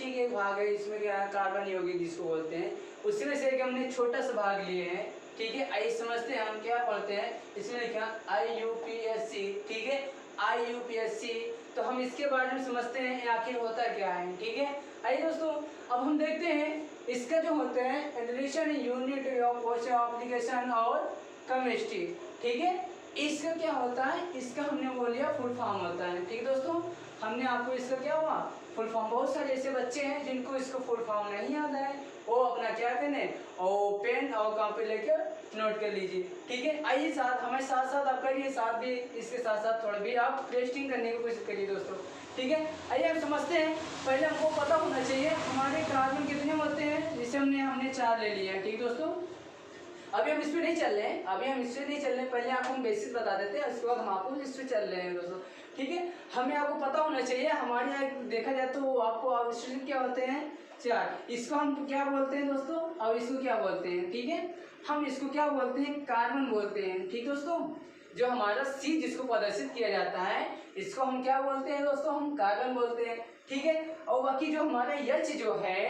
Chemistry के भाग है, इसमें क्या है कार्बन यौगिक जिसको बोलते हैं, उसमें से एक हमने छोटा सा भाग लिए हैं। ठीक है, आइए समझते हैं हम क्या पढ़ते हैं। इसमें लिखा IUPAC, ठीक है IUPAC। तो हम इसके बारे में समझते हैं आखिर होता क्या है। ठीक है, आइए दोस्तों अब हम देखते हैं इसका जो होता है एडिशन यूनिट ऑफ एप्लीकेशन और केमिस्ट्री। ठीक है, इसका क्या होता है, इसका हमने बोल लिया फुल फॉर्म होता है। ठीक है दोस्तों, हमने आपको इसका क्या हुआ फुल फॉर्म, बहुत सारे ऐसे बच्चे हैं जिनको इसको फुल फॉर्म नहीं याद है, वो अपना क्या करें और पेन और कॉपी लेकर नोट कर लीजिए। ठीक है, आइए साथ हमारे साथ साथ आप करिए, साथ भी इसके साथ साथ थोड़ा भी आप टेस्टिंग करने की कोशिश करिए दोस्तों। ठीक है, आइए हम समझते हैं। पहले हमको पता होना चाहिए हमारे कार्बन कितने होते हैं, जिसे हमने 4 ले लिए हैं। ठीक है दोस्तों, अभी हम इस पर नहीं चल रहे हैं, पहले आपको हम बेसिस बता देते हैं, उसके बाद हम आपको इस पर चल रहे हैं दोस्तों। ठीक है, हमें आपको पता होना चाहिए हमारे यहाँ देखा जाए तो आपको ऑक्सीजन क्या होते हैं 4, इसको हम क्या बोलते हैं दोस्तों, और इसको क्या बोलते हैं। ठीक है, हम इसको क्या बोलते हैं कार्बन बोलते हैं। ठीक दोस्तों, जो हमारा C जिसको प्रदर्शित किया जाता है इसको हम क्या बोलते हैं दोस्तों, हम कार्बन बोलते हैं। ठीक है, और बाकी जो हमारा H जो है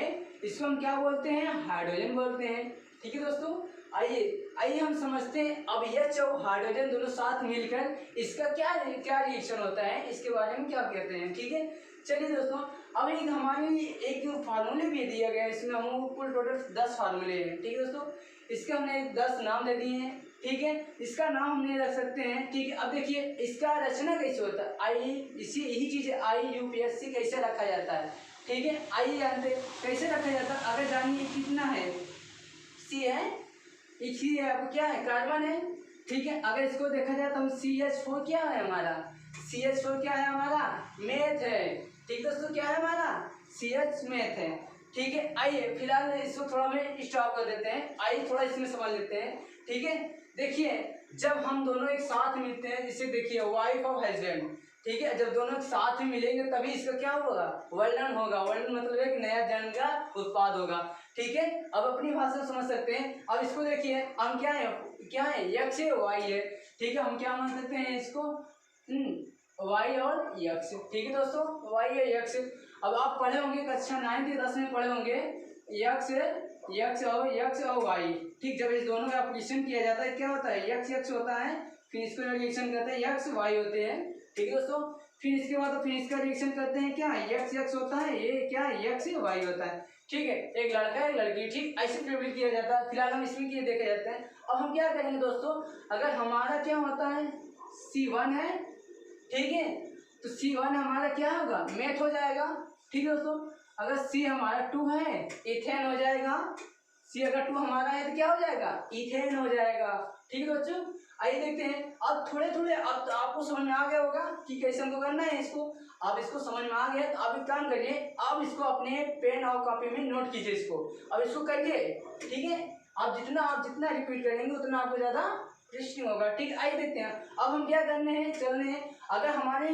इसको हम क्या बोलते हैं, हाइड्रोजन बोलते हैं। ठीक है दोस्तों, आइए हम समझते हैं अब H और हाइड्रोजन दोनों साथ मिलकर इसका क्या रिएक्शन होता है, इसके बारे में क्या कहते हैं। ठीक है, चलिए दोस्तों, अब एक हमारे एक फार्मूले भी दिया गया है, इसमें हम कुल टोटल 10 फार्मूले हैं। ठीक है दोस्तों, इसके हमने 10 नाम दे दिए हैं। ठीक है, इसका नाम हमने रख सकते हैं। ठीक है, अब देखिए इसका रचना कैसे होता है, यही चीज IUPAC कैसे रखा जाता है। ठीक है, आइए जानते कैसे रखा जाता है। अगर जानिए कितना है, C है, इसी आपको क्या है कार्बन है। ठीक है, अगर इसको देखा जाए तो हम CH4 क्या है हमारा, CH4 क्या है हमारा मेथ है। ठीक दोस्तों, क्या है हमारा CH मेथ है। ठीक है, आइए फिलहाल इसको थोड़ा में स्टॉप कर देते हैं, आइए थोड़ा इसमें समझ लेते हैं। ठीक है, देखिए जब हम दोनों एक साथ मिलते हैं, जिसे देखिए वाइफ ऑफ हस्बैंड, ठीक है, जब दोनों एक साथ में मिलेंगे तभी इसका क्या होगा वर्णन होगा। वर्णन मतलब एक नया जन्म का उत्पाद होगा। ठीक है, अब अपनी भाषा समझ सकते हैं। अब इसको देखिए हम क्या है X है Y है। ठीक है, हम क्या मान सकते हैं इसको Y और X। ठीक है दोस्तों, Y है X। अब आप पढ़े होंगे कक्षा 9 या 10 में पढ़े होंगे X और Y। ठीक, जब इस दोनों का एप्लीकेशन किया जाता है क्या होता है X होता है, फिर इसको रिएक्शन करते हैं X Y होते हैं। ठीक है दोस्तों, फिर इसके बाद फिर इसका रिएक्शन करते हैं क्या X होता है, ये क्या X Y होता है। ठीक है, एक लड़का एक लड़की, ठीक ऐसे प्रिपेयर किया जाता है। फिलहाल हम इसमें किए देखे जाते हैं। अब हम क्या करेंगे दोस्तों, अगर हमारा क्या होता है C1 है, ठीक है, तो C1 हमारा क्या होगा मेथ हो जाएगा। ठीक है दोस्तों, अगर C हमारा 2 है इथेन हो जाएगा। C अगर 2 हमारा है तो क्या हो जाएगा इथेन हो जाएगा। ठीक है बच्चों, आइए देखते हैं। अब थोड़े अब तो आपको समझ में आ गया होगा कि कैसे हमको करना है इसको। अब इसको समझ में आ गया तो आप एक काम करिए, अब इसको अपने पेन और कॉपी में नोट कीजिए इसको, अब इसको करिए। ठीक है, आप जितना रिपीट करेंगे उतना आपको ज़्यादा इंटरेस्टिंग होगा। ठीक, आइए देखते हैं अब हम क्या करने हैं चलने हैं। अगर हमारे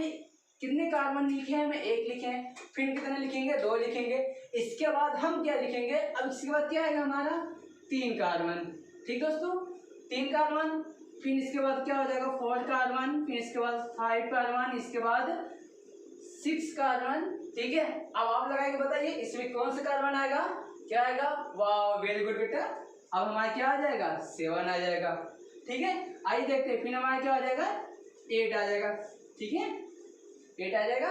कितने कार्बन लिखे हैं, हमें 1 लिखे हैं, फिर कितने लिखेंगे 2 लिखेंगे, इसके बाद हम क्या लिखेंगे, अब इसके बाद क्या आएगा हमारा 3 कार्बन। ठीक दोस्तों, 3 कार्बन, फिर इसके बाद क्या हो जाएगा 4 कार्बन, फिर इसके बाद 5 कार्बन, इसके बाद 6 कार्बन। ठीक है, अब आप लगाएंगे बताइए इसमें कौन सा कार्बन आएगा, क्या आएगा, वाह वेरी गुड बेटा। अब हमारा क्या आ जाएगा 7 आ जाएगा। ठीक है, आइए देखते हैं, फिर हमारा क्या आ जाएगा 8 आ जाएगा। ठीक है, 8 आ जाएगा,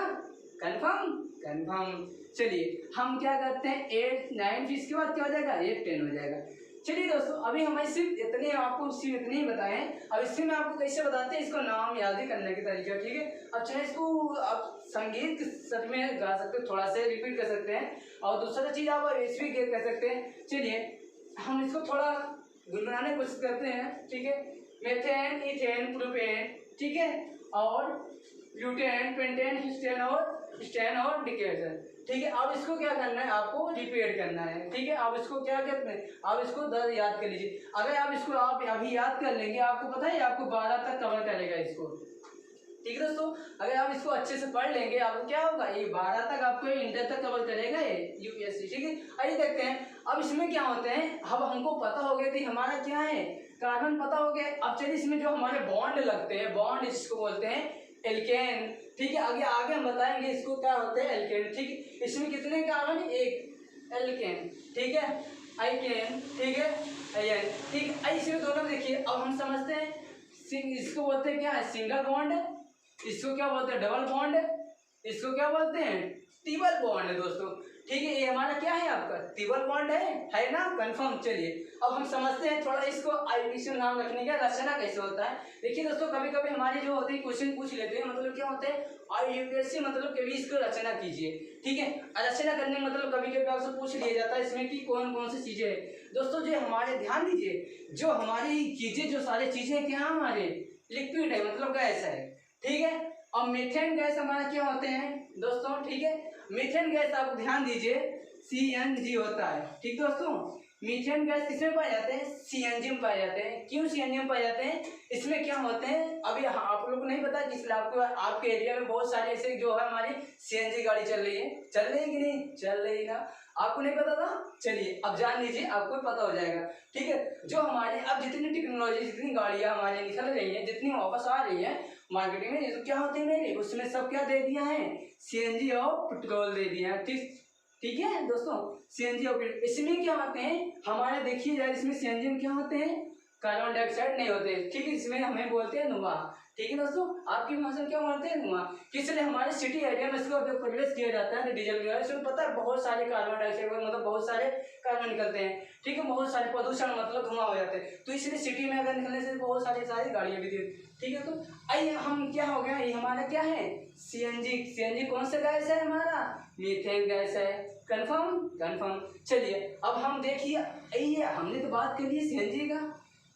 कंफर्म। चलिए हम क्या करते हैं 8 9, फिर इसके बाद क्या हो जाएगा 8 10 हो जाएगा। चलिए दोस्तों, अभी हमें सिर्फ इतने ही बताएं। अब इससे मैं आपको कैसे बताते हैं, इसको नाम याद ही करने की तरीका। ठीक है, अब चाहे इसको आप संगीत सच में गा सकते हैं, थोड़ा सा रिपीट कर सकते हैं, और दूसरा चीज़ आप रेसिपी कर सकते हैं। चलिए हम इसको थोड़ा गुनगुनाने की कोशिश करते हैं। ठीक है, मेथेन इथेन प्रोपेन, ठीक है, और ब्यूटेन पेंटेन हिस्टेन और डिकेशन। ठीक है, अब इसको क्या करना है, आपको रिपीट करना है। ठीक है, आप इसको क्या कहते हैं, आप इसको 10 याद कर लीजिए। अगर आप इसको आप अभी याद कर लेंगे, आपको पता है आपको 12 तक कवर करेगा इसको। ठीक है दोस्तों, अगर आप इसको अच्छे से पढ़ लेंगे आपको क्या होगा, ये 12 तक आपको इंटर तक कवर करेगा ये यूपीएससी। ठीक है, आइए देखते हैं अब इसमें क्या होते हैं। अब हमको पता हो गया कि हमारा क्या है कार्बन पता हो गया। अब चलिए इसमें जो हमारे बॉन्ड लगते हैं, बॉन्ड जिसको बोलते हैं एल्केन, ठीक है। आगे आगे हम बताएंगे इसको क्या होते हैं एल्केन, ठीक है। इसमें कितने कार्बन, एक एल्केन, ठीक है, आइकेन, ठीक है, आयन, ठीक है। इसमें दोनों देखिए, अब हम समझते हैं इसको बोलते हैं क्या है, सिंगल बॉन्ड, इसको क्या बोलते हैं डबल बॉन्ड, इसको क्या बोलते हैं ट्रिपल बॉन्ड है दोस्तों, ठीक है। ये हमारा क्या है आपका ट्रिपल बॉन्ड है ना, कंफर्म। चलिए अब हम समझते हैं थोड़ा इसको आईयूपीएसी नाम रखने का रचना कैसे होता है। देखिए दोस्तों, कभी कभी हमारे जो होते हैं क्वेश्चन पूछ लेते हैं, मतलब क्या होते हैं आईयूपीएसी, मतलब कभी इसको रचना कीजिए, ठीक है। रचना करने मतलब कभी कभी आपसे पूछ लिया जाता है इसमें कि कौन कौन सी चीजें है दोस्तों। जो हमारे ध्यान दीजिए, जो हमारी चीजें, जो सारी चीजें क्या हमारे लिक्विड है, मतलब गैस है, ठीक है। और मीथेन गैस हमारा क्या होते हैं दोस्तों, ठीक है। मीथेन गैस आप ध्यान दीजिए CNG होता है, ठीक दोस्तों। मीथेन गैस किसमें पाए जाते हैं, CNG में पाए जाते हैं। क्यों CNG में पाए जाते हैं, इसमें क्या होते हैं, अभी आप लोग को नहीं पता, इसलिए आपको आपके एरिया में बहुत सारे ऐसे जो है हमारी CNG गाड़ी चल रही है कि नहीं चल रही ना, आपको नहीं पता था, चलिए अब जान लीजिए, आपको पता हो जाएगा, ठीक है। जो हमारे अब जितनी टेक्नोलॉजी, जितनी गाड़ियां हमारे निकल रही हैं, जितनी वापस आ रही है मार्केटिंग में, ये तो क्या होते हैं मेरे, उसमें सब क्या दे दिया है, CNG और पेट्रोल दे दिया है, ठीक है दोस्तों। CNG और इसमें क्या होते हैं हमारे, देखिए यार, इसमें CNG में क्या होते हैं कार्बन डाइऑक्साइड नहीं होते, ठीक है। इसमें हमें बोलते हैं धुआं, ठीक है दोस्तों। आपकी भाषा में क्या बोलते हैं धुआं, इसलिए हमारे सिटी एरिया में इसको जब प्रवेश किया जाता है डीजल वगैरह, इसमें पता है बहुत सारे कार्बन डाइऑक्साइड मतलब बहुत सारे कार्बन निकलते हैं, ठीक है। बहुत सारे प्रदूषण मतलब धुआं हो जाते हैं, तो इसलिए सिटी में अगर निकलने से बहुत सारी गाड़ियां भी थी, ठीक है। तो आइए हम क्या हो गया, ये हमारा क्या है CNG कौन सा गैस है हमारा, मीथेन गैस है, कंफर्म। चलिए अब हम देखिए, ये हमने तो बात कर ली CNG का,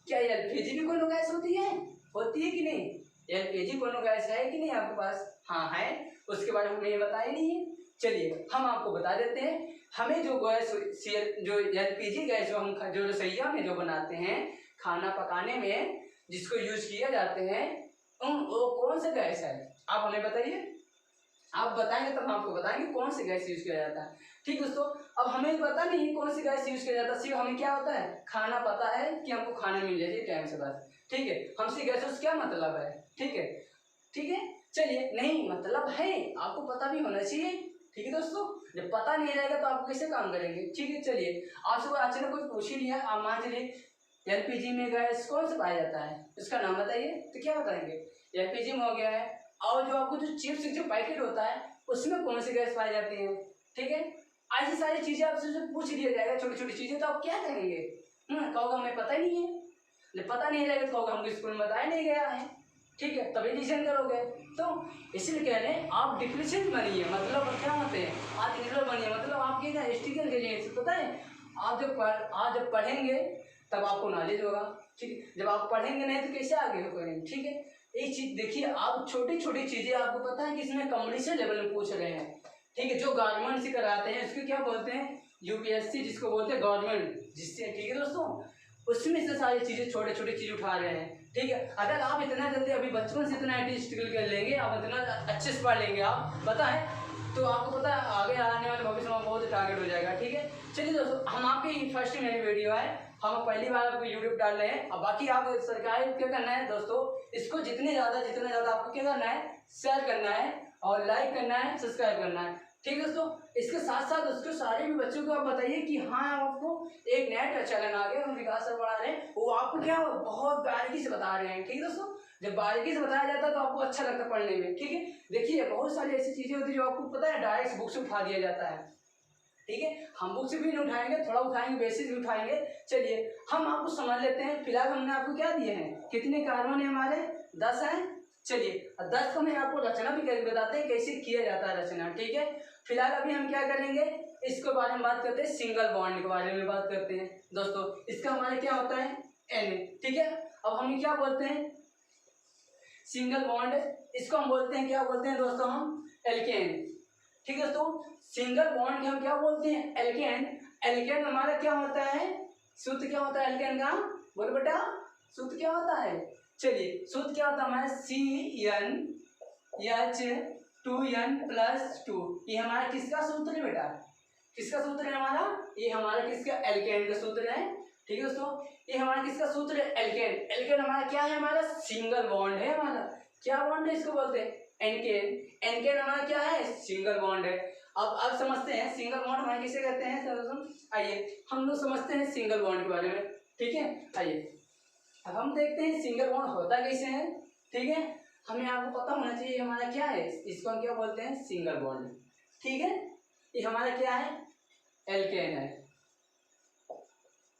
क्या LPG भी कोनो गैस होती है कि नहीं, LPG कोनो गैस है कि नहीं आपके पास, हाँ है, उसके बारे में हमें बताया नहीं है। चलिए हम आपको बता देते हैं, हमें जो गैस जो LPG गैस जो हम जो रसोइया में जो बनाते हैं खाना पकाने में जिसको यूज किया जाते हैं, वो कौन सा गैस है, आप हमें बताइए, आप बताएंगे तब हम आपको बताएंगे कौन सी गैस यूज किया जाता है, ठीक दोस्तों। अब हमें पता नहीं कौन सी गैस यूज किया जाता है, सिर्फ हमें क्या होता है खाना पता है कि हमको खाना मिल जाए टाइम से, बस, ठीक है। हमसे गैस क्या मतलब है, ठीक है। चलिए नहीं मतलब है, आपको पता भी होना चाहिए, ठीक है दोस्तों। जब पता नहीं रहेगा तो आप कैसे काम करेंगे, ठीक है। चलिए आपसे अचानक कुछ पूछ ही लिया, आप मान चलिए LPG में गैस कौन सा पाया जाता है, उसका नाम बताइए, तो क्या बताएंगे LPG में हो गया है। और जो आपको जो चिप्स जो पैकेट होता है उसमें कौन सी गैस पाई जाती है, ठीक है। ऐसी सारी चीजें आपसे जो पूछ लिया जाएगा, छोटी छोटी चीजें, तो आप क्या करेंगे, कहोगे हमें पता ही नहीं है, जब पता नहीं रहेगा तो कहोगे हमको स्कूल में बताया नहीं गया है, ठीक है, तभी डिसीजन करोगे। तो इसलिए कह रहे हैं आप डिफिनेशन बनिए, मतलब क्या होते हैं आत्मनिर्भर बनिए, मतलब आपके क्या स्टिकर के लिए पता है, आप जब पढ़ेंगे तब आपको नॉलेज होगा, ठीक है। जब आप पढ़ेंगे नहीं तो कैसे आगे करेंगे, ठीक है। एक चीज देखिए, आप छोटी छोटी चीजें आपको पता है कि इसमें कॉम्पिटिशन लेवल में पूछ रहे हैं, ठीक है। जो गवर्नमेंट से कराते हैं उसको क्या बोलते हैं UPSC, जिसको बोलते हैं गवर्नमेंट, जिससे, ठीक है दोस्तों, उसमें से सारी चीजें छोटे छोटे चीज उठा रहे हैं, ठीक है। अगर आप इतना जल्दी अभी बचपन से इतना स्ट्रगल कर लेंगे, आप इतना अच्छे से पढ़ लेंगे, आप पता है, तो आपको पता है आगे आने वाले भविष्य में बहुत टारगेट हो जाएगा, ठीक है। चलिए दोस्तों, हम आपकी फर्स्ट मेरी वीडियो है, हम पहली बार आपको यूट्यूब डाल रहे हैं, और बाकी आप सरकारी क्या करना है दोस्तों, इसको जितने ज़्यादा आपको क्या करना है, शेयर करना है और लाइक करना है, सब्सक्राइब करना है, ठीक है दोस्तों। इसके साथ साथ उसको सारे भी बच्चों को आप बताइए कि हाँ आपको एक नया चैनल आ गया, हम विकास सर बढ़ा रहे हैं, वो आपको क्या बहुत बारीकी से बता रहे हैं, ठीक है दोस्तों। जब बारीकी से बताया जाता है तो आपको अच्छा लगता है पढ़ने में, ठीक है। देखिए बहुत सारी ऐसी चीज़ें होती है जो आपको पता है डायरेक्ट बुक से उठा दिया जाता है, ठीक है। हम बुक से भी नहीं उठाएंगे, थोड़ा उठाएंगे, बेसिस भी उठाएंगे। चलिए हम आपको समझ लेते हैं। फिलहाल हमने आपको क्या दिए हैं, कितने कार्बन है हमारे 10 हैं। चलिए 10 को मैं आपको रचना भी करके बताते हैं कैसे किया जाता है रचना, ठीक है। फिलहाल अभी हम क्या करेंगे, इसके बारे में बात करते हैं, सिंगल बॉन्ड के बारे में बात करते हैं दोस्तों। इसका हमारे क्या होता है Na, ठीक है। अब हम क्या बोलते हैं सिंगल बॉन्ड, इसको हम बोलते हैं क्या बोलते हैं दोस्तों, हम एल्केन, ठीक है दोस्तों। सिंगल बॉन्ड हम क्या बोलते हैं एल्केन। एल्केन हमारा क्या होता है, सूत्र क्या होता है एल्केन का, बोलो बेटा सूत्र क्या होता है। चलिए सूत्र क्या होता है हमारा CnH2n+2, ये हमारा किसका सूत्र है बेटा, किसका सूत्र है हमारा, ये हमारा किसका एल्केन का सूत्र है, ठीक है दोस्तों। ये हमारा किसका सूत्र है एल्केन। एल्केन हमारा क्या है, हमारा सिंगल बॉन्ड है, हमारा क्या बॉन्ड है, इसको बोलते हैं एनकेन। एनकेन हमारा क्या है, सिंगल बॉन्ड है। अब समझते हैं सिंगल बॉन्ड हमारे किसे कहते हैं। आइए हम लोग समझते हैं सिंगल बॉन्ड के बारे में, ठीक है। आइए अब हम देखते हैं सिंगल बॉन्ड होता कैसे है, ठीक है। हमें आपको पता होना चाहिए हमारा क्या है, इसको हम क्या बोलते हैं, सिंगल बॉन्ड, ठीक है। ये हमारा क्या है, एल्केन है,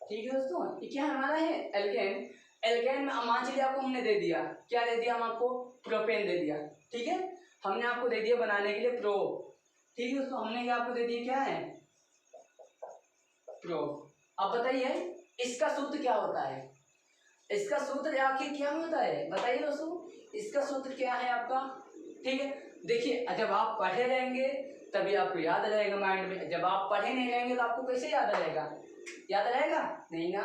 ठीक है दोस्तों। ये क्या हमारा है, एल्केन। एल्केन में मान चलिए आपको हमने दे दिया, क्या दे दिया हम आपको, प्रोपेन दे दिया, ठीक है। हमने आपको दे दिया बनाने के लिए प्रो, ठीक है दोस्तों। हमने क्या आपको दे दिया, क्या है, प्रो। अब बताइए इसका सूत्र क्या होता है, इसका सूत्र आखिर क्या होता है, बताइए दोस्तों इसका सूत्र क्या है आपका, ठीक है। देखिए जब आप पढ़े रहेंगे तभी आपको याद रहेगा माइंड में, जब आप पढ़े नहीं रहेंगे तो आपको कैसे याद रहेगा, याद रहेगा नहीं ना,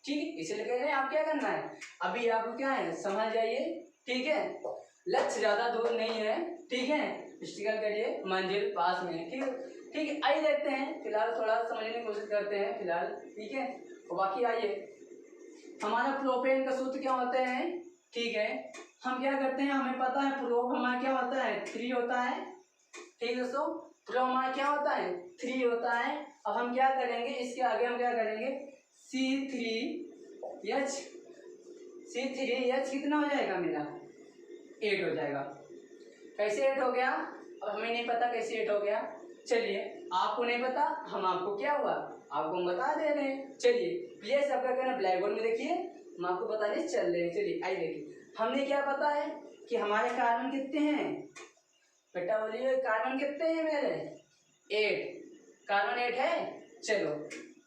ठीक है। इसलिए कह रहे हैं आप क्या करना है, अभी आपको क्या है समझ जाइए, ठीक है। लक्ष्य ज्यादा दूर नहीं है, ठीक है, स्ट्रगल करिए मंजिल पास में है, ठीक है, ठीक है। आइए देखते हैं, फिलहाल थोड़ा समझने की कोशिश करते हैं फिलहाल, ठीक है। तो बाकी आइए हमारा प्रोपेन का सूत्र क्या होता है, ठीक है। हम क्या करते हैं, हमें पता है प्रो हमारा क्या होता है, 3 होता है, ठीक है दोस्तों। प्रो हमारा क्या होता है, 3 होता है। अब हम क्या करेंगे, इसके आगे हम क्या करेंगे, C3H, C3H कितना हो जाएगा मेरा, 8 हो जाएगा। कैसे 8 हो गया, अब हमें नहीं पता कैसे 8 हो गया, चलिए आपको नहीं पता, हम आपको क्या हुआ, आपको हम बता दे रहे हैं। चलिए प्लीज आप क्या करना, ब्लैक बोर्ड में देखिए, हम आपको बताने चल रहे हैं। चलिए आइए देखिए, हमने क्या पता है कि हमारे कार्बन कितने हैं, बेटा बोलिए कार्बन कितने हैं मेरे, 8, कार्बन 8 है। चलो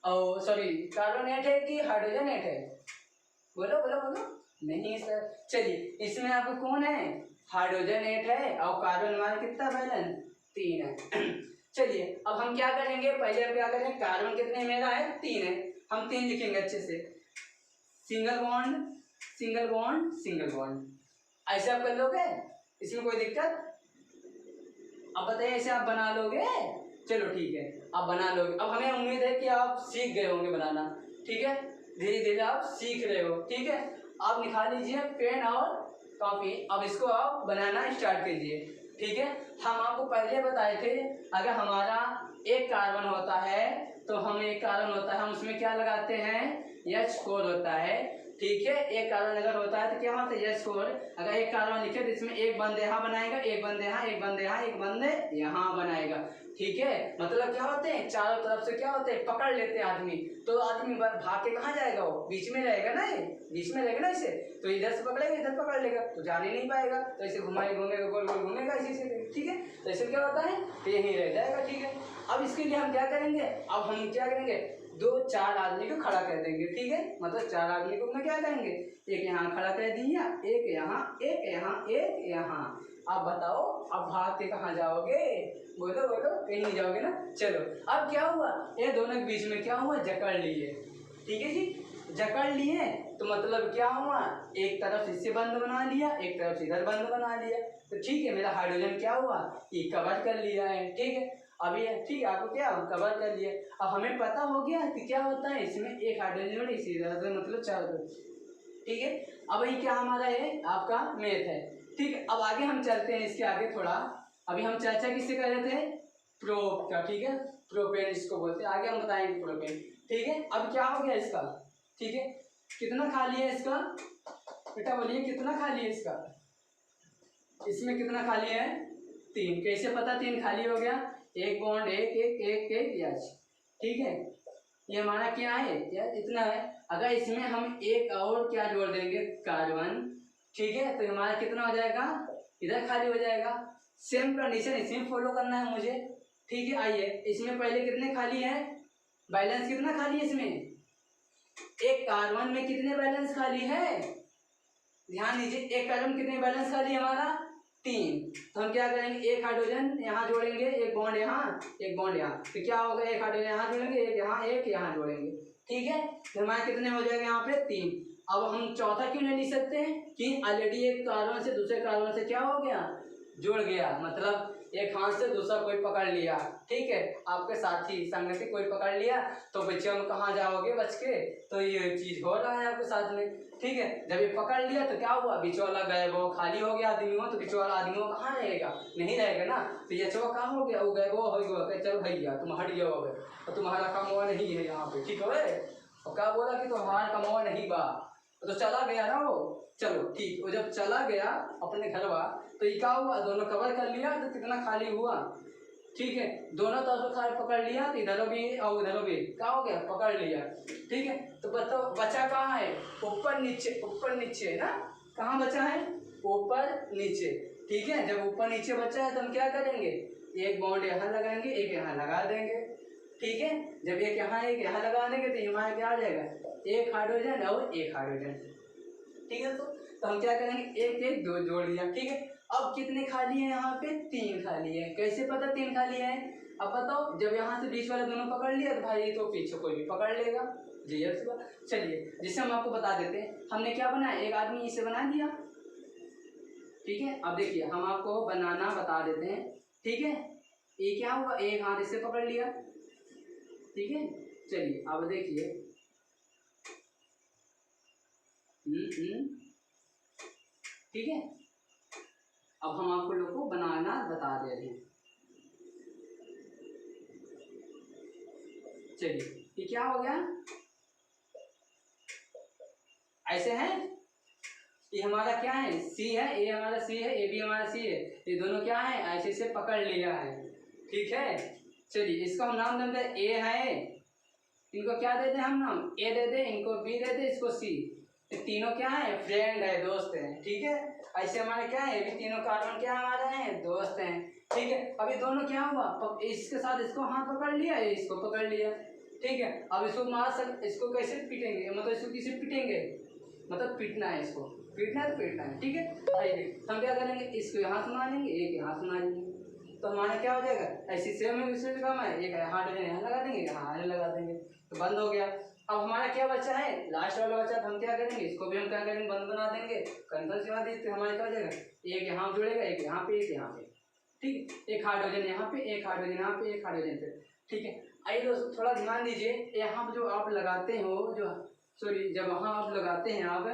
और सॉरी कार्बन 8 है कि हाइड्रोजन 8 है, बोलो बोलो बोलो, नहीं सर। चलिए इसमें आपको कौन है, हाइड्रोजन 8 है और कार्बन हमारा कितना बैलेंस, 3 है। चलिए अब हम क्या करेंगे, पहले हम क्या करेंगे, कार्बन कितने मेरा है, 3 है, हम 3 लिखेंगे अच्छे से, single bond single bond single bond, ऐसे आप कर लोगे, इसमें कोई दिक्कत, अब बताइए ऐसे आप बना लोगे, चलो ठीक है आप बना लोगे। अब हमें उम्मीद है कि आप सीख गए होंगे बनाना, ठीक है, धीरे धीरे आप सीख रहे हो, ठीक है। आप निकाल लीजिए पेन और कॉपी, अब इसको आप बनाना स्टार्ट कीजिए, ठीक है। हम आपको पहले बताए थे अगर हमारा एक कार्बन होता है तो हम एक कार्बन होता है हम उसमें क्या लगाते हैं, H4 होता है, ठीक है। एक कार्बन अगर होता है तो क्या होता है, H4। अगर एक कार्बन लिखे तो इसमें एक बंद यहाँ बनाएगा, एक बंद यहाँ, एक बंद यहाँ, एक बंद यहाँ बनाएगा, ठीक है। मतलब क्या होते हैं, चारों तरफ से क्या होते हैं, पकड़ लेते हैं आदमी, तो आदमी भाग के कहाँ जाएगा, वो बीच में रहेगा ना, ये बीच में रहेगा ना, इसे तो इधर से पकड़ेगा इधर पकड़ लेगा तो जाने नहीं पाएगा, तो ऐसे घुमाएगा गोल गोल घूमेगा इसी से, ठीक है। तो ऐसे क्या होता है, तो यहीं रह जाएगा, ठीक है। अब इसके लिए हम क्या करेंगे, अब हम क्या करेंगे, 2-4 आदमी को खड़ा कर देंगे, ठीक है। मतलब 4 आदमी को मैं क्या करेंगे, एक यहाँ खड़ा कर दिया, एक यहाँ, एक यहाँ, एक यहाँ। आप बताओ अब भाग के कहाँ जाओगे, बोलो बोलो, कहीं नहीं जाओगे ना। चलो अब क्या हुआ, ये दोनों के बीच में क्या हुआ, जकड़ लिए, ठीक है जी, जकड़ लिए तो मतलब क्या हुआ, एक तरफ इससे बंद बना लिया, एक तरफ इधर बंद बना लिया, तो ठीक है मेरा हाइड्रोजन क्या हुआ, ये कवर कर लिया है, ठीक है। अब ये ठीक है आपको क्या कवर कर लिया। अब हमें पता हो गया कि क्या होता है, इसमें एक हाइड्रोजन जोड़ी इसी तरह मतलब 4, ठीक है। अब ये क्या हमारा है, आपका मैथ है, ठीक है। अब आगे हम चलते हैं, इसके आगे थोड़ा, अभी हम चर्चा किससे कर रहे थे, प्रोप का, ठीक है, प्रोपेन इसको बोलते हैं, आगे हम बताएंगे प्रोपेन, ठीक है। अब क्या हो गया इसका, ठीक है, कितना खाली है इसका, बेटा बोलिए कितना खाली है इसका, इसमें कितना खाली है, 3। कैसे पता 3 खाली हो गया, एक बॉन्ड एक एक एक एक H, ठीक है। ये हमारा क्या है, यार इतना है। अगर इसमें हम एक और क्या जोड़ देंगे, कार्बन, ठीक है, तो हमारा कितना हो जाएगा, इधर खाली हो जाएगा। सेम कंडीशन इसमें फॉलो करना है मुझे, ठीक है। आइए इसमें पहले कितने खाली है, बैलेंस कितना खाली है इसमें, एक कार्बन में कितने बैलेंस खाली है, ध्यान दीजिए, एक कार्बन कितने बैलेंस खाली है हमारा, 3। तो हम क्या करेंगे, एक हाइड्रोजन यहाँ जोड़ेंगे, एक बॉन्ड यहाँ, एक बॉन्ड यहाँ, तो क्या होगा, एक हाइड्रोजन यहाँ जोड़ेंगे, एक यहाँ जोड़ेंगे, ठीक है। तो हमारे कितने हो जाएगा यहाँ पे, 3। अब हम चौथा क्यों नहीं लिख सकते हैं कि ऑलरेडी एक कार्बन से दूसरे कार्बन से क्या हो गया, जुड़ गया, मतलब एक हाथ से दूसरा कोई पकड़ लिया, ठीक है, आपके साथी संगति कोई पकड़ लिया, तो बच्चे हम कहाँ जाओगे बच के, तो ये चीज हो रहा है आपके साथ में, ठीक है। जब ये पकड़ लिया तो क्या हुआ, बीच वाला गायब हो, खाली हो गया आदमी हो, तो बीच वाला आदमी हो कहाँ रहेगा, नहीं रहेगा ना, तो ये चो कहाँ हो गया, वो गायब हो गया, चलो भैया तुम हट गया हो गए, तो तुम्हारा कमवा नहीं है यहाँ पे, ठीक है। और क्या बोला कि तुम्हारा कमवा नहीं बा, तो चला गया ना वो, चलो ठीक। वो जब चला गया अपने घरवा, तो ये क्या हुआ, दोनों कवर कर लिया, तो कितना खाली हुआ, ठीक है, दोनों तरफ खाली पकड़ लिया, तो इधरों भी और उधरों भी क्या हो गया, पकड़ लिया, ठीक है। तो बताओ बचा कहाँ है, ऊपर नीचे, ऊपर नीचे है ना, कहाँ बचा है, ऊपर नीचे, ठीक है। जब ऊपर नीचे बचा है तो हम क्या करेंगे, एक बॉन्ड यहाँ लगाएंगे, एक यहाँ लगा देंगे, ठीक है। जब एक यहाँ लगा देंगे तो हमारा क्या आ जाएगा, एक हाइड्रोजन और एक हाइड्रोजन, ठीक है। तो हम क्या करेंगे, एक एक दो जोड़ दिया, ठीक है। अब कितने खाली है यहाँ पे, 3 खाली है, कैसे पता 3 खाली है, अब बताओ, जब यहाँ से बीच वाले दोनों पकड़ लिया तो भाई तो पीछे कोई भी पकड़ लेगा, जी चलिए, जिससे हम आपको बता देते हैं, हमने क्या बनाया, एक आदमी इसे बना दिया, ठीक है। अब देखिए हम आपको बनाना बता देते हैं, ठीक है। ये क्या हुआ, एक हाथ इसे पकड़ लिया, ठीक है। चलिए अब देखिए, ठीक है। अब हम आपको लोग को बनाना बता दे रहे हैं, चलिए ये क्या हो गया, ऐसे है, ये हमारा क्या है, सी है, ए हमारा सी है, ए भी हमारा सी है, ये दोनों क्या है, ऐसे से पकड़ लिया है, ठीक है। चलिए इसको हम नाम देते हैं, ए है, इनको क्या देते हैं हम नाम, ए दे दे, इनको बी दे दे, इसको सी, ये तीनों क्या है, फ्रेंड है, दोस्त हैं, ठीक है। ऐसे हमारे क्या है, ये भी तीनों कार्बन क्या हमारे हैं, दोस्त हैं, ठीक है। अभी दोनों क्या हुआ, इसके साथ इसको हाथ पकड़ लिया, इसको पकड़ लिया, ठीक है। अब इसको मार सकते, इसको कैसे पीटेंगे, मतलब इसको किसे पीटेंगे, मतलब पीटना है, इसको पीटना है तो पीटना है, ठीक है। आइए हम क्या करेंगे, इसको यहाँ से मारेंगे, एक यहाँ से मारेंगे, तो हमारा क्या हो जाएगा, ऐसी सेम है, दूसरे काम है, एक हार्डवेयर यहाँ लगा देंगे, यहाँ लगा देंगे, तो बंद हो गया। अब हमारा क्या बचा है, लास्ट वाला बचा, तो हम क्या करेंगे, इसको भी हम क्या करेंगे, बंद बना देंगे, कंट्रोल से बना देते, हमारे क्या हो जाएगा, एक यहाँ जुड़ेगा, एक यहाँ पे, एक यहाँ पे, ठीक है। एक हाइड्रोजन यहाँ पे, एक हाइड्रोजन यहाँ पे, एक हाइड्रोजन पे, ठीक है। आइए दोस्तों थोड़ा ध्यान दीजिए, यहाँ जो आप लगाते हो, जो सॉरी जब वहाँ आप लगाते हैं आप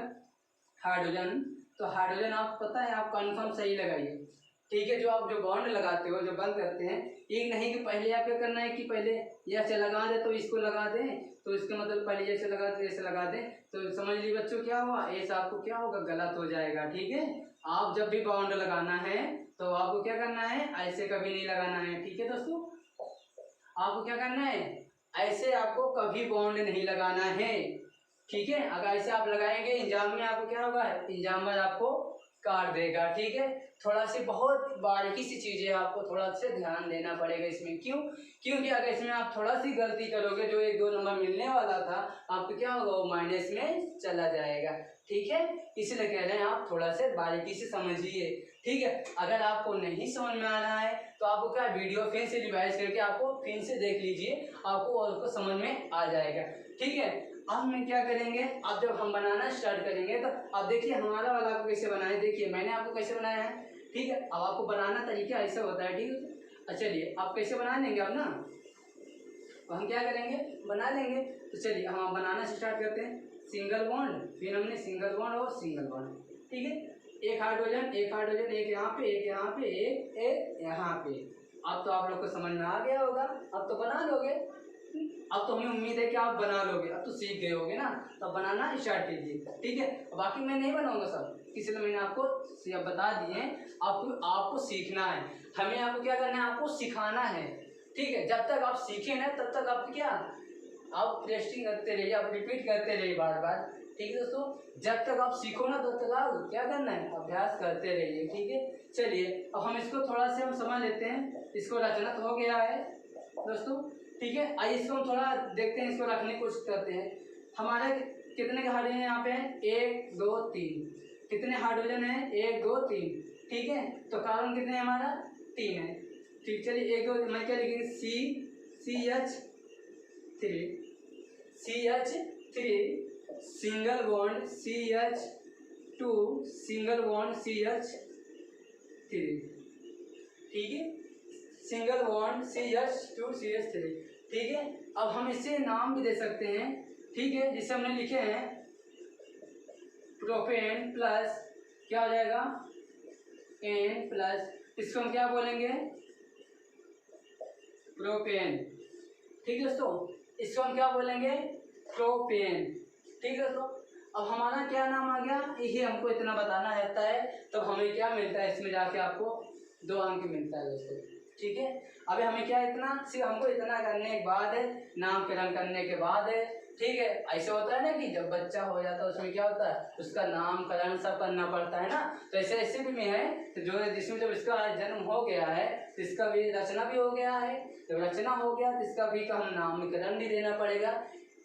हाइड्रोजन, तो हाइड्रोजन आप पता है, आप कन्फर्म सही लगाइए, ठीक है। जो आप जो बॉन्ड लगाते हो, जो बंद करते हैं, ये नहीं कि पहले आप क्या करना है कि पहले ये ऐसे लगा दे तो इसको लगा दें, तो इसका मतलब पहले ऐसे लगा दे, ऐसे लगा दें, तो समझ लीजिए बच्चों क्या हुआ, ऐसा आपको क्या होगा, गलत हो जाएगा, ठीक है। आप जब भी बॉन्ड लगाना है तो आपको क्या करना है, ऐसे कभी नहीं लगाना है, ठीक है दोस्तों। आपको क्या करना है, ऐसे आपको कभी बॉन्ड नहीं लगाना है, ठीक है। अगर ऐसे आप लगाएंगे इंजाम में, आपको क्या होगा, इंजाम में आपको काट देगा, ठीक है। थोड़ा सी बहुत बारीकी सी चीजें आपको थोड़ा से ध्यान देना पड़ेगा इसमें, क्योंकि अगर इसमें आप थोड़ा सी गलती करोगे, जो 1-2 नंबर मिलने वाला था आपको क्या होगा, वो माइनस में चला जाएगा, ठीक है। इसलिए कह रहे हैं आप थोड़ा से बारीकी से समझिए, ठीक है। अगर आपको नहीं समझ में आ रहा है तो आपको क्या, वीडियो फिर से रिवाइज करके आपको फिर से देख लीजिए, आपको और को समझ में आ जाएगा, ठीक है। अब हम क्या करेंगे, अब जब हम बनाना स्टार्ट करेंगे तो अब देखिए हमारा वाला आपको कैसे बनाया, देखिए मैंने आपको कैसे बनाया है, ठीक है। अब आपको बनाना तरीका ऐसा होता है, ठीक है। चलिए आप कैसे बना लेंगे अब ना, तो हम क्या करेंगे, बना लेंगे, तो चलिए हम बनाना स्टार्ट करते हैं। सिंगल बॉन्ड, फिर हमने सिंगल बॉन्ड और सिंगल बॉन्ड, ठीक है। एक हाइड्रोजन, एक हाइड्रोजन, एक यहाँ पे, एक यहाँ पे, एक यहाँ पे। अब तो आप लोग को समझ में आ गया होगा, अब तो बना लोगे, अब तो हमें उम्मीद है कि आप बना लोगे, अब तो सीख गए होगे ना, तो बनाना स्टार्ट कीजिए, ठीक है। बाकी मैं नहीं बनाऊंगा सब, इसलिए मैंने आपको बता दिए, आपको सीखना है, हमें आपको क्या करना है, आपको सिखाना है, ठीक है। जब तक आप सीखे ना तब तक आप क्या, आप टेस्टिंग करते रहिए, आप रिपीट करते रहिए बार बार, ठीक है दोस्तों। जब तक आप सीखो ना तब तक आप क्या करना है, अभ्यास करते रहिए, ठीक है। चलिए अब हम इसको थोड़ा से हम समझ लेते हैं, इसको रचना तो हो गया है दोस्तों, ठीक है। आइए इसको हम थोड़ा देखते हैं, इसको रखने की कोशिश करते हैं। हमारे कितने हाइड्रोजन यहाँ पे हैं, 1 2 3, कितने हाइड्रोजन हैं, 1 2 3, ठीक है। तो कार्बन कितने हमारा 3 है, ठीक। चलिए 1 2 मैं क्या लिखेंगे, CH3 single bond CH2 single bond CH3, ठीक है, सिंगल बॉन्ड CH2CH3, ठीक है। अब हम इसे नाम भी दे सकते हैं, ठीक है, जिसे हमने लिखे हैं प्रोपेन प्लस क्या हो जाएगा एन प्लस, इसको हम क्या बोलेंगे प्रोपेन, ठीक है दोस्तों, इसको हम क्या बोलेंगे प्रोपेन, ठीक है दोस्तों। अब हमारा क्या नाम आ गया, यही हमको इतना बताना रहता है, तो हमें क्या मिलता है इसमें जाके आपको 2 अंक मिलता है दोस्तों, ठीक है। अभी हमें क्या इतना, सिर्फ हमको इतना करने के बाद है, नामकरण करने के बाद है, ठीक है। ऐसे होता है ना कि जब बच्चा हो जाता है उसमें क्या होता है उसका नामकरण सब करना पड़ता है ना, तो ऐसे भी में है, तो जो जिसमें जब इसका जन्म हो गया है तो इसका भी रचना भी हो गया है, जब रचना हो गया तो इसका भी का हम नामकरण भी देना पड़ेगा,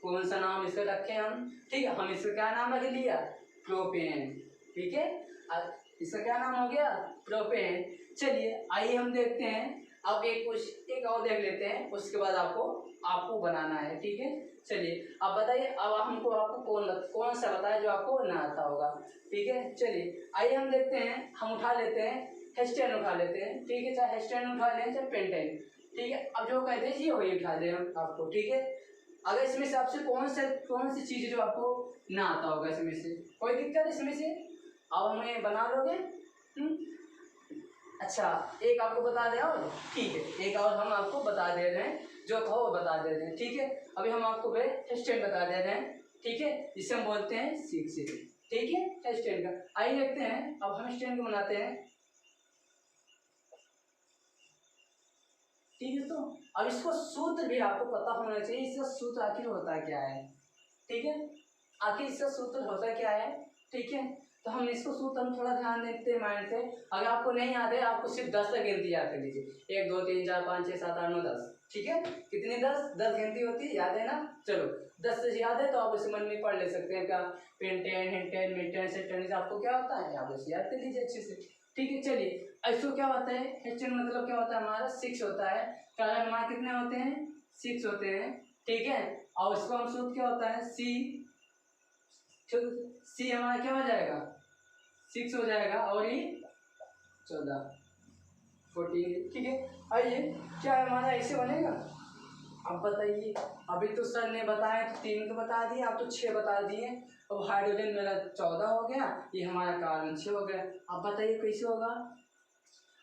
कौन सा नाम इसका रखें हम, ठीक है। हम इसका क्या नाम रख लिया प्रोपेन, ठीक है, इसका क्या नाम हो गया प्रोपेन। चलिए आइए हम देखते हैं, अब एक और देख लेते हैं, उसके बाद आपको बनाना है, ठीक है। चलिए अब बताइए, अब आपको कौन सा बताए जो आपको ना आता होगा, ठीक है। चलिए आइए हम देखते हैं, हम उठा लेते हैं हेस्टेन उठा लेते हैं, ठीक है, चाहे हेस्टेन उठा लें चाहे पेंटेन, ठीक है। अब जो कहते हैं वही उठा दें हम आपको, ठीक है। अगर इसमें से आपसे कौन सी चीज़ जो आपको ना आता होगा, इसमें से कोई दिक्कत इसमें से, अब हमें बना लोगे, अच्छा एक आपको बता दें और, ठीक है, एक और हम आपको बता दे रहे हैं, जो था वो बता दे रहे हैं, ठीक है। अभी हम आपको हेस्टेन बता दे रहे हैं, ठीक है, जिसे हम बोलते हैं 6, ठीक है, हेस्टेन का। आइए देखते हैं, अब हम हेस्टेन को बनाते हैं, ठीक है। तो अब इसको सूत्र भी आपको पता होना चाहिए, इसका सूत्र आखिर होता क्या है, ठीक है, आखिर इसका सूत्र होता क्या है, ठीक है। तो हम इसको सूत्र हम थोड़ा ध्यान देते हैं माइंड से, अगर आपको नहीं याद है आपको सिर्फ 10 तक गिनती याद कर लीजिए, 1 2 3 4 5 6 7 8 9 10, ठीक है। कितनी 10 गिनती होती है, याद है ना, चलो 10 से याद है तो आप इसे मन में पढ़ ले सकते हैं, क्या पेंटेन हेंटेन मेंटेन सेंटेन आपको क्या होता है आप उसे याद कर लीजिए अच्छे से, ठीक है। चलिए ऐसो क्या होता है हेस्टेन मतलब क्या होता है हमारा 6 होता है, कारण हमारे कितने होते हैं 6 होते हैं, ठीक है। और इसको हम सूत्र क्या होता है सी हमारा क्या हो जाएगा 6 हो जाएगा, और ये 14 14, ठीक है। आइए क्या हमारा ऐसे बनेगा, अब बताइए, अभी तो सर ने बताया तो 3 तो बता दिए, आप तो 6 बता दिए, अब हाइड्रोजन मेरा 14 हो गया, ये हमारा कार्बन 6 हो गया, अब बताइए कैसे होगा।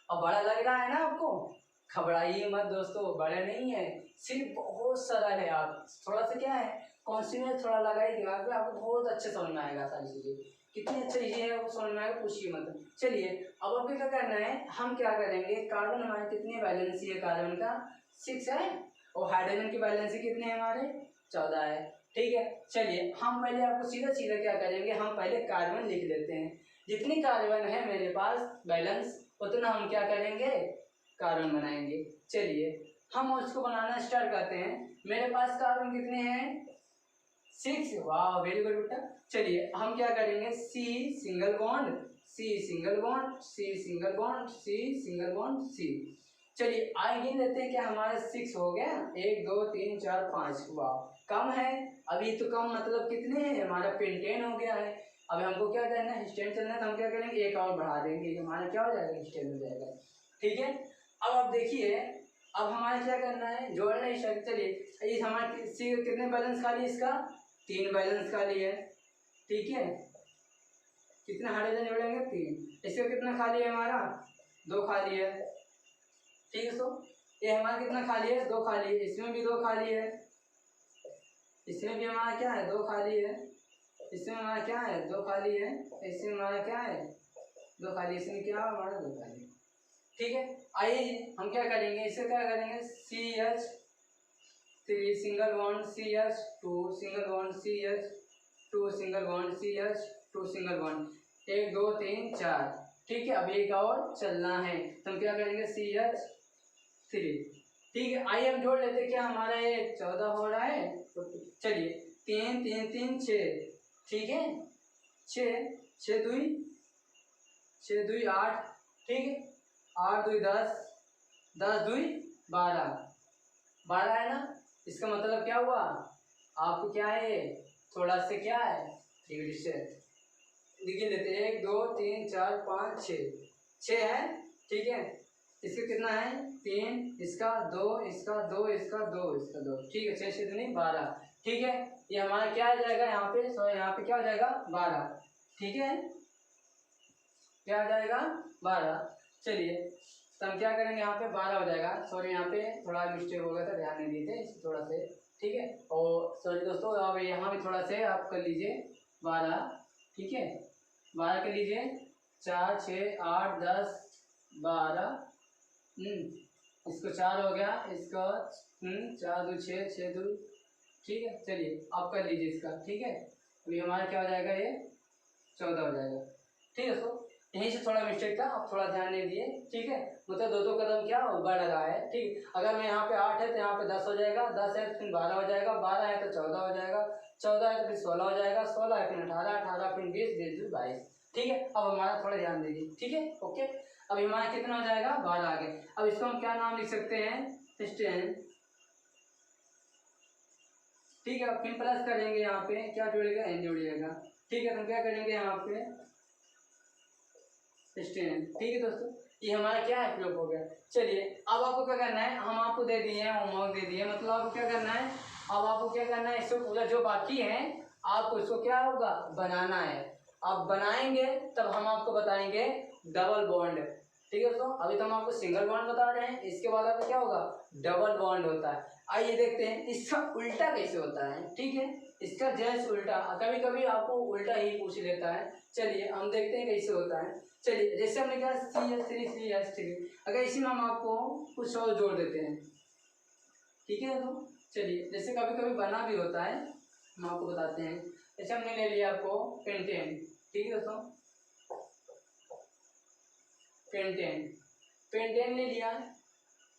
अब बड़ा लग रहा है ना आपको, घबराइए मत दोस्तों, बड़े नहीं है, सिर्फ बहुत सरल है, आप थोड़ा सा क्या है कॉन्फिडेंस थोड़ा लगाइए दिमाग में, आपको बहुत अच्छे समझ में आएगा सारी चीज़ें, कितनी अच्छी चीज़ें है वो समझ में आएगा, पूछिए मत। चलिए अब आपको क्या करना है, हम क्या करेंगे, कार्बन हमारे कितने बैलेंसी है, कार्बन का 6 है, और हाइड्रोजन की बैलेंसी कितने हैं हमारे 14 है, ठीक है। चलिए हम पहले आपको सीधा सीधा क्या करेंगे, हम पहले कार्बन लिख लेते हैं, जितनी कार्बन है मेरे पास बैलेंस उतना हम क्या करेंगे कार्बन बनाएंगे। चलिए हम उसको बनाना स्टार्ट करते हैं, मेरे पास कार्बन कितने हैं 6, वाह वेरी गुड बेटा। चलिए हम क्या करेंगे C single bond C single bond C single bond C single bond C. चलिए आगे गिन लेते हैं, क्या हमारा 6 हो गया, 1 2 3 4 5, वाह कम है, अभी तो कम मतलब कितने हैं हमारा पेंटेन हो गया है। अब हमको क्या करना है हिस्टेन चलना है, तो हम क्या करेंगे एक और बढ़ा देंगे, हमारा क्या हो जाएगा हिस्टेन हो जाएगा, ठीक है। अब आप देखिए, अब हमारे क्या करना है जोड़ना ही शर्त। चलिए इस हमारे सी कितने बैलेंस खाली, इसका 3 बैलेंस खाली है, ठीक है, कितना हाइड्रोजन जोड़ेंगे 3, इसका कितना खाली है हमारा 2 खाली है, ठीक है। तो ये हमारा कितना खाली है 2 खाली है, इसमें भी 2 खाली है, इसमें भी हमारा क्या है 2 खाली है, इसमें हमारा क्या है 2 खाली है, इसमें हमारा क्या है 2 खाली, इसमें क्या है हमारा 2 खाली, ठीक है। आइए हम क्या करेंगे, इसे क्या करेंगे CH3 single bond CH2 single bond CH2 single bond CH2 single bond, 1 2 3 4, ठीक है। अब एक और चलना है तो हम क्या करेंगे CH3, ठीक है। आइए हम जोड़ लेते, क्या हमारा ये 14 हो रहा है, चलिए 3 3 3 6, ठीक है, 6 6 2 8, ठीक है, 8 2 10 10 2 12 12 है ना, इसका मतलब क्या हुआ आपको क्या है थोड़ा से क्या है इंग्लिश से लिख लेते, 1 2 3 4 5 6 6 है, ठीक है। इसका कितना है 3, इसका 2, इसका 2, इसका 2, इसका 2, ठीक है। 6 से 2 12, ठीक है। ये हमारा क्या आ जाएगा यहाँ पे, सॉरी यहाँ पे क्या हो जाएगा 12, ठीक है। क्या आ जाएगा 12। चलिए तो हम क्या करेंगे यहाँ पे 12 हो जाएगा। सॉरी यहाँ पे थोड़ा मिस्टेक हो गया था, ध्यान नहीं दिए थे थोड़ा से, ठीक है। और सॉरी दोस्तों अब यहाँ भी थोड़ा से आप कर लीजिए 12, ठीक है। 12 कर लीजिए, 4 6 8 10 12, इसको 4 हो गया, इसका 4 2 6 6 2, ठीक है। चलिए आप कर लीजिए इसका, ठीक है। अभी हमारा क्या हो जाएगा ये 14 हो जाएगा, ठीक है। तो यहीं से थोड़ा मिस्टेक था, आप थोड़ा ध्यान नहीं दिए, ठीक है। मतलब 2 कदम क्या बढ़ रहा है, ठीक। अगर मैं यहाँ पे 8 है तो यहाँ पे 10 हो जाएगा, 10 है तो फिर 12 हो जाएगा, 12 है तो 14 हो जाएगा, 14 है तो फिर 16 हो जाएगा, 16 है फिर 18, 18 फिर 20, 20 22, ठीक है। अब हमारा थोड़ा ध्यान दीजिए, ठीक है, ओके। अब हमारा कितना हो जाएगा 12 आ गए। अब इसको हम क्या नाम लिख सकते हैं 16, ठीक है। फिर प्लस करेंगे, यहाँ पे क्या जुड़ेगा n जुड़ेगा, ठीक है। तो हम क्या करेंगे यहाँ पे 16, ठीक है दोस्तों। ये हमारा क्या है प्रयोग हो गया। चलिए अब आपको क्या करना है, हम आपको दे दिए हैं होमवर्क दे दिए, मतलब आपको क्या करना है, अब आपको क्या करना है, इसको पूरा जो बाकी है आपको इसको क्या होगा बनाना है। आप बनाएंगे तब हम आपको बताएंगे डबल बॉन्ड, ठीक है दोस्तों। अभी तो हम आपको सिंगल बॉन्ड बता रहे हैं, इसके बाद आपको क्या होगा डबल बॉन्ड होता है। आइए देखते हैं इसका उल्टा कैसे होता है, ठीक है। इसका जैसे उल्टा, कभी कभी आपको उल्टा ही पूछ लेता है। चलिए हम देखते हैं कैसे होता है। चलिए जैसे हमने कहा CH3, अगर इसी में हम आपको कुछ और जोड़ देते हैं, ठीक है। तो चलिए जैसे कभी कभी बना भी होता है, हम आपको बताते हैं। जैसे हमने ले लिया आपको पेंटेन, ठीक है दोस्तों, पेंटेन ले लिया,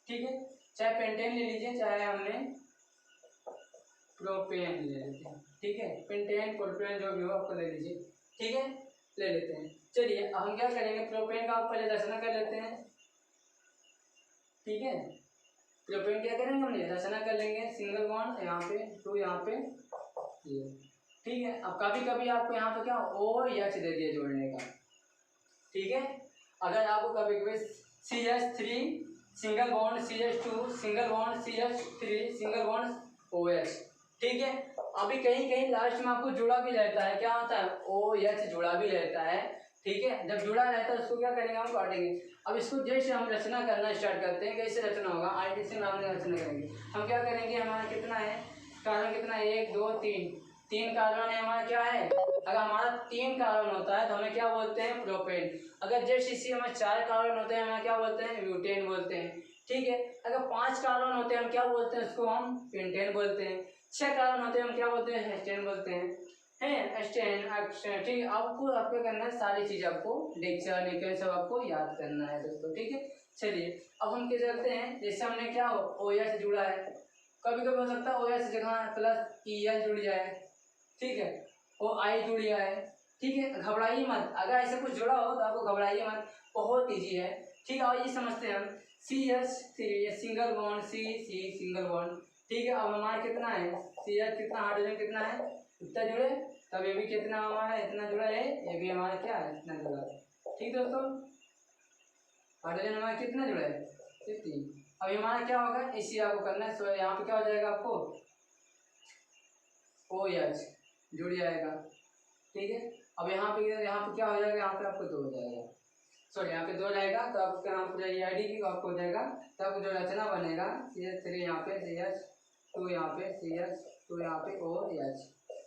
ठीक है। चाहे पेंटेन ले लीजिए, चाहे हमने प्रोपेन ले लेते हैं, ठीक है। पेंटेन प्रोपेन जो भी हो आपको ले लीजिए, ठीक है, ले लेते हैं। चलिए अब हम क्या करेंगे, प्रोपेन का आप पहले रचना कर लेते हैं, ठीक है। प्रोपेन क्या करेंगे हमने रचना कर लेंगे, सिंगल बॉन्ड यहाँ पे 2, यहाँ पे ये, ठीक है। अब कभी कभी आपको यहाँ पे क्या OH दे दिया जोड़ने का, ठीक है। अगर आपको कभी कभी CH3 single bond CH2 single bond CH3 single bond OH, ठीक है। अभी कहीं कहीं लास्ट में आपको जुड़ा भी रहता है, क्या होता है OH जुड़ा भी रहता है, ठीक है। जब जुड़ा रहता है उसको क्या करेंगे हम काटेंगे। अब इसको जैसे हम रचना करना स्टार्ट करते हैं, कैसे रचना होगा ITC में हमने रचना करेंगे। हम क्या करेंगे, हमारा कितना है कार्बन, कितना 1 2 3 कार्बन है हमारा, क्या है। अगर हमारा 3 कार्बन होता है तो हमें क्या बोलते हैं प्रोपेन। अगर जैसे इसी हमें 4 कार्बन होते हैं हमें क्या बोलते हैं ब्यूटेन बोलते हैं, ठीक है। अगर 5 कार्बन होते हैं हम क्या बोलते हैं, उसको हम पेंटेन बोलते हैं। 6 कार्बन होते हैं हम क्या बोलते हैं हेक्सेन बोलते हैं, एस्टेन, ठीक है। आपको आपको करना है सारी चीज़ आपको डिक्शन निकल सब आपको याद करना है दोस्तों, ठीक है। चलिए अब हम क्या करते हैं, जैसे हमने क्या हो OH जुड़ा है, कभी कभी हो सकता है OH जगह प्लस EL जुड़ जाए, ठीक है, OI जुड़ जाए, ठीक है। घबराइए मत, अगर ऐसा कुछ जुड़ा हो तो आपको घबराइए मत, बहुत ईजी है, ठीक है। और ये समझते हैं हम CH3 single bond C single bond, ठीक है। अब हमारा कितना है CH कितना हाइड्रोजन कितना है इतना जुड़े, तब ये भी कितना हमारा इतना जुड़ा है, ये भी हमारा क्या है इतना जुड़ा है, ठीक दोस्तों। हाइड्रोजन हमारा कितना जुड़ा है 3। अब हमारा क्या होगा इसी आपको करना है, सो यहाँ पे क्या हो जाएगा आपको OH जुड़ जाएगा, ठीक है। अब यहाँ पे क्या हो जाएगा, यहाँ पे आपको 2 हो जाएगा, सॉरी यहाँ पे 2 रहेगा तो आपका नाम पूरा EID की आपको हो जाएगा। तब जो रचना बनेगा CH3 यहाँ पे CH2 यहाँ पे CH2 यहाँ पे OH,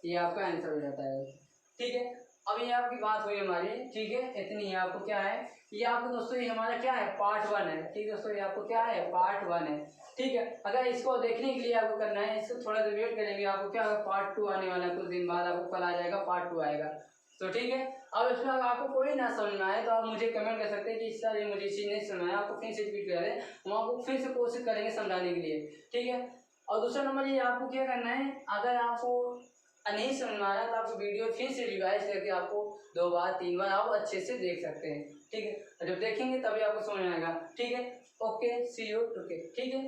ये आपका आंसर हो जाता है, ठीक है। अब ये आपकी बात हुई हमारी, ठीक है, इतनी ही आपको क्या है, ये आपको दोस्तों ये हमारा क्या है पार्ट 1 है, ठीक है दोस्तों, ये आपको क्या है पार्ट 1 है, ठीक है। अगर इसको देखने के लिए आपको करना है, इसको थोड़ा सा वेट करेंगे, आपको क्या होगा पार्ट 2 आने वाला है, कुछ दिन बाद आपको कल आ जाएगा पार्ट 2 आएगा, तो ठीक है। अब इसमें अगर आपको कोई ना समझ में आए तो आप मुझे कमेंट कर सकते हैं कि सर ये मुझे चीज़ नहीं समझ आया, आपको फिर से रिपीट कर दें, हम आपको फिर से कोशिश करेंगे समझाने के लिए, ठीक है। और दूसरा नंबर ये आपको क्या करना है, अगर आपको नहीं समझ में आया तो आपको वीडियो फिर से रिवाइज करके आपको 2 बार 3 बार आप अच्छे से देख सकते हैं, ठीक है। जब देखेंगे तभी आपको समझ में आएगा, ठीक है। ओके सी यू, ओके, ठीक है।